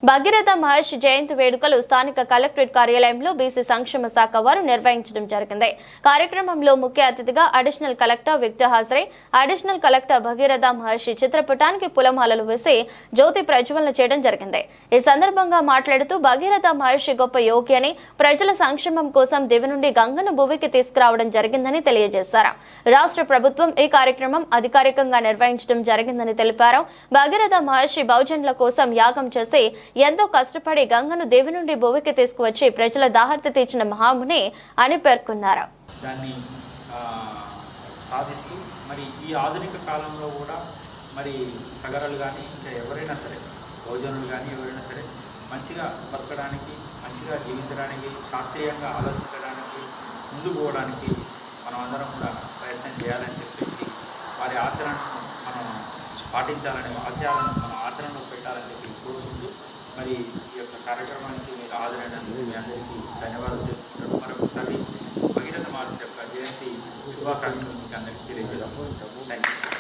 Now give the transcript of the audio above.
భగీరథ మహర్షి జయంతి వేడుకలు స్థానిక కలెక్టరేట్ కార్యాలయంలో బీసీ సంక్షేమ శాఖ వారు నిర్వహించడం జరిగింది. కార్యక్రమంలో ముఖ్య అతిథిగా అడిషనల్ కలెక్టర్ విక్టర్ హాజరై అడిషనల్ కలెక్టర్ భగీరథ మహర్షి చిత్రపటానికి పూలమాలలు వేసి జ్యోతి ప్రజ్వలన చేయడం జరిగింది. ఈ సందర్భంగా మాట్లాడుతూ భగీరథ మహర్షి గొప్ప యోగి అని, ప్రజల సంక్షేమం కోసం దివి నుండి గంగను భూమికి తీసుకురావడం జరిగిందని తెలియజేశారు. రాష్ట్ర ప్రభుత్వం ఈ కార్యక్రమం అధికారికంగా నిర్వహించడం జరిగిందని తెలిపారు. భగీరథ మహర్షి బహుజనుల కోసం యాగం చేసి ఎంతో కష్టపడి గంగను దేవి నుండి భూమికి తీసుకువచ్చి ప్రజల దాహర్తి తీర్చిన మహాముని అని పేర్కొన్నారు. దాన్ని సాధిస్తూ మరి ఈ ఆధునిక కాలంలో కూడా మరి సగరలు కానీ ఇంకా ఎవరైనా సరే భోజనులు కానీ ఎవరైనా సరే మంచిగా బతకడానికి, మంచిగా జీవించడానికి, శాస్త్రీయంగా ఆలోచించడానికి, ముందుకు పోవడానికి మనం అందరం కూడా ప్రయత్నం చేయాలని చెప్పేసి వారి ఆచరణను మనం పాటించాలని, ఆశయాలను మనం ఆచరణలో పెట్టాలని చెప్పి కోరుకుంటూ మరి ఈ యొక్క కార్యక్రమానికి మీరు హాజరైనందుకు మీ అందరికీ ధన్యవాదాలు తెలుపుతున్నాను. మరొకసారి భగీరథ మహర్షి యొక్క జయంతి శుభాకాంక్షలు మీకు అందరికీ తెలియజేస్తాను. Thank you.